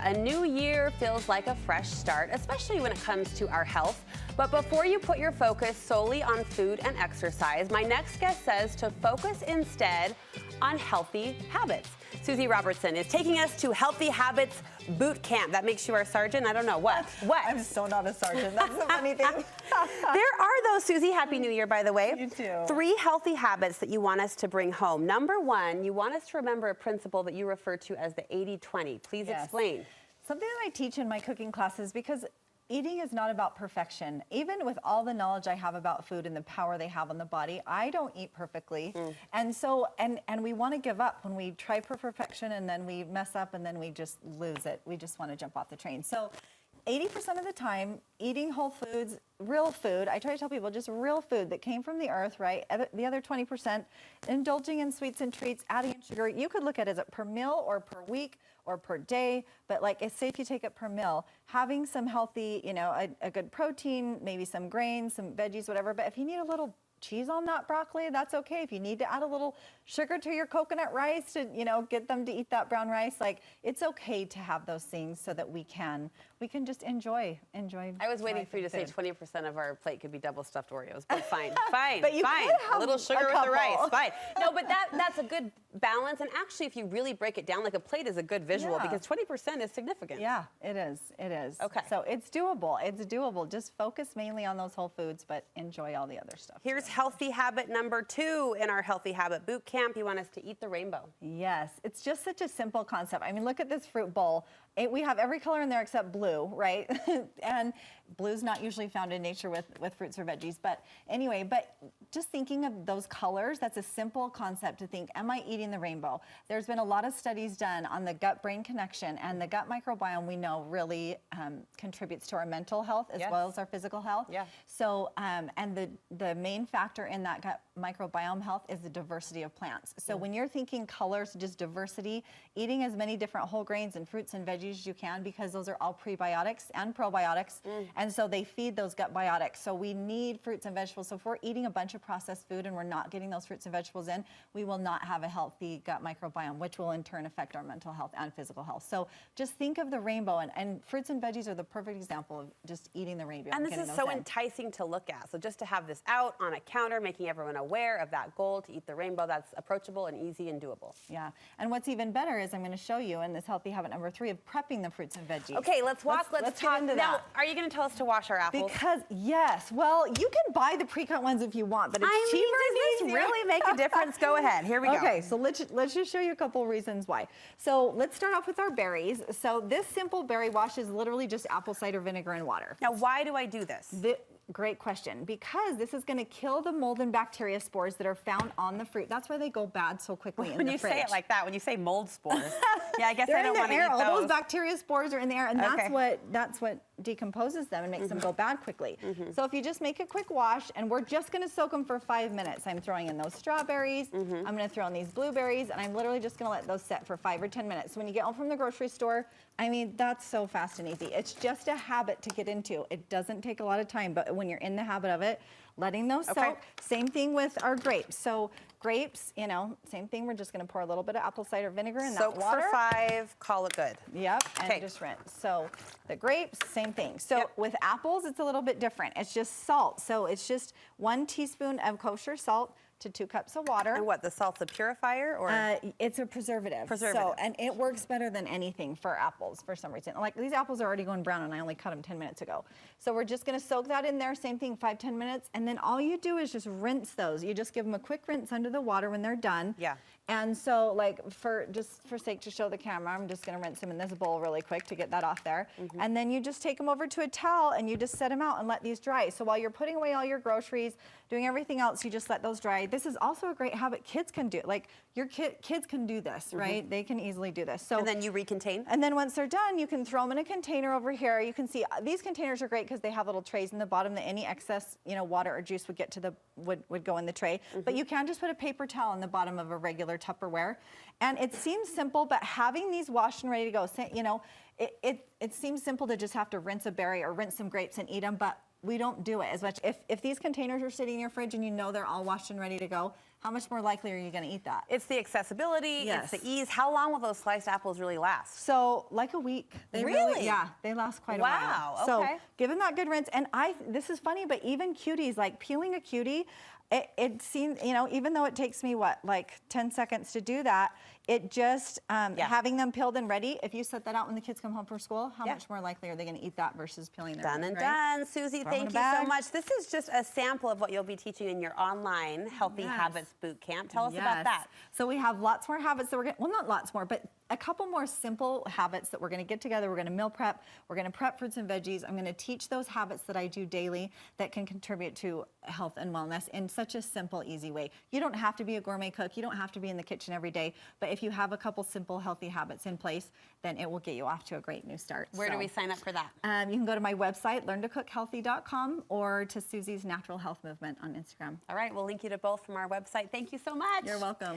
A new year feels like a fresh start, especially when it comes to our health. But before you put your focus solely on food and exercise, my next guest says to focus instead on healthy habits. Suzy Robertson is taking us to Healthy Habits Boot Camp. That makes you our sergeant? I don't know. What? I'm so not a sergeant. That's the funny thing. There are those, Suzy. Happy New Year, by the way. You too. 3 healthy habits that you want us to bring home. Number 1, you want us to remember a principle that you refer to as the 80-20. Please explain. Something that I teach in my cooking classes, because eating is not about perfection. Even with all the knowledge I have about food and the power they have on the body, I don't eat perfectly. And so, and we want to give up when we try for perfection and then we mess up and then we just lose it. We just want to jump off the train. So 80% of the time, eating whole foods, real food, I try to tell people just real food that came from the earth, right? The other 20%, indulging in sweets and treats, adding in sugar. You could look at it as per meal or per week or per day, but like say if you take it per meal, having some healthy, you know, a good protein, maybe some grains, some veggies, whatever. But if you need a little cheese on that broccoli, that's okay. If you need to add a little sugar to your coconut rice to, you know, get them to eat that brown rice, like it's okay to have those things so that we can just enjoy. I was waiting for you to say 20% of our plate could be double stuffed Oreos, but fine, fine, but you fine. could have a little sugar a with the rice, couple. fine. No, but that's a good balance. And actually, if you really break it down, like a plate is a good visual because 20% is significant. Yeah, it is. It is. Okay. So it's doable. It's doable. Just focus mainly on those whole foods, but enjoy all the other stuff. Here's healthy habit number 2 in our Healthy Habit Boot Camp. You want us to eat the rainbow. Yes, it's just such a simple concept. I mean, look at this fruit bowl. We have every color in there except blue, right? And blue's not usually found in nature with fruits or veggies. But anyway, but just thinking of those colors, that's a simple concept to think, am I eating the rainbow? There's been a lot of studies done on the gut-brain connection, and the gut microbiome we know really contributes to our mental health as well as our physical health. Yeah. So, and the main factor in that gut microbiome health is the diversity of plants. So when you're thinking colors, just diversity, eating as many different whole grains and fruits and veggies as you can, because those are all prebiotics and probiotics, and so they feed those gut biotics. So we need fruits and vegetables. So if we're eating a bunch of processed food and we're not getting those fruits and vegetables in, we will not have a healthy gut microbiome, which will in turn affect our mental health and physical health. So just think of the rainbow, and fruits and veggies are the perfect example of just eating the rainbow. And this is so enticing to look at. So just to have this out on a counter, making everyone aware of that goal to eat the rainbow, that's approachable and easy and doable. Yeah, and what's even better is I'm going to show you in this healthy habit number 3 of prepping the fruits and veggies. Okay, let's talk. Into now, that. Are you going to tell us to wash our apples? Because yes, well, you can buy the pre-cut ones if you want, but it's cheaper does this really make a difference? Go ahead. Here we go. Okay, so let's just show you a couple reasons why. So let's start off with our berries. So this simple berry wash is literally just apple cider vinegar and water. Now, why do I do this? Great question. Because this is going to kill the mold and bacteria spores that are found on the fruit. That's why they go bad so quickly in the fridge. When you say it like that, when you say mold spores, yeah, I guess I don't want to eat those. All those bacteria spores are in the air, and that's what decomposes them and makes them go bad quickly. So if you just make a quick wash, and we're just going to soak them for 5 minutes. I'm throwing in those strawberries. I'm going to throw in these blueberries, and I'm literally just going to let those set for 5 or 10 minutes. So when you get home from the grocery store, I mean, that's so fast and easy. It's just a habit to get into. It doesn't take a lot of time, but when you're in the habit of it, letting those soak. Same thing with our grapes. So grapes, you know, same thing. We're just going to pour a little bit of apple cider vinegar in that water. Soak for 5, call it good. Yep, and just rinse. So the grapes, same thing. So with apples, it's a little bit different. It's just salt. So it's just 1 teaspoon of kosher salt to 2 cups of water. And what, the salt's a purifier or? It's a preservative. So, and it works better than anything for apples for some reason. Like these apples are already going brown and I only cut them 10 minutes ago. So we're just gonna soak that in there, same thing, 5-10 minutes. And then all you do is just rinse those. You just give them a quick rinse under the water when they're done. Yeah. And so like just for sake to show the camera, I'm just gonna rinse them in this bowl really quick to get that off there. And then you just take them over to a towel and you just set them out and let these dry. So while you're putting away all your groceries, doing everything else, you just let those dry. This is also a great habit kids can do. Like your kids can do this, right? They can easily do this. So and then you recontain? And then once they're done, you can throw them in a container over here. You can see these containers are great because they have little trays in the bottom that any excess, you know, water or juice would get to would go in the tray. But you can just put a paper towel in the bottom of a regular Tupperware. And it seems simple, but having these washed and ready to go, you know, it seems simple to just have to rinse a berry or rinse some grapes and eat them, but we don't do it as much. If these containers are sitting in your fridge and you know they're all washed and ready to go, how much more likely are you going to eat that? It's the accessibility, Yes. it's the ease. How long will those sliced apples really last? So like a week. They Really? Yeah, they last quite a while. Wow, So okay. give them that good rinse. And this is funny, but even cuties, like peeling a cutie, it seems, you know, even though it takes me like 10 seconds to do that, it just, having them peeled and ready, if you set that out when the kids come home from school, how much more likely are they going to eat that versus peeling their Done fruit, and right? done. Suzy, Throw 'em in thank a you so bag. much. This is just a sample of what you'll be teaching in your online Healthy Habits Boot Camp. Tell us about that. So we have lots more habits that we're going to, well, not lots more, but a couple more simple habits that we're going to get together. We're going to meal prep. We're going to prep fruits and veggies. I'm going to teach those habits that I do daily that can contribute to health and wellness in such a simple, easy way. You don't have to be a gourmet cook. You don't have to be in the kitchen every day. But if you have a couple simple, healthy habits in place, then it will get you off to a great new start. Where do we sign up for that? You can go to my website, learntocookhealthy.com, or to Suzy's Natural Health Movement on Instagram. All right, we'll link you to both from our website. Thank you so much. You're welcome.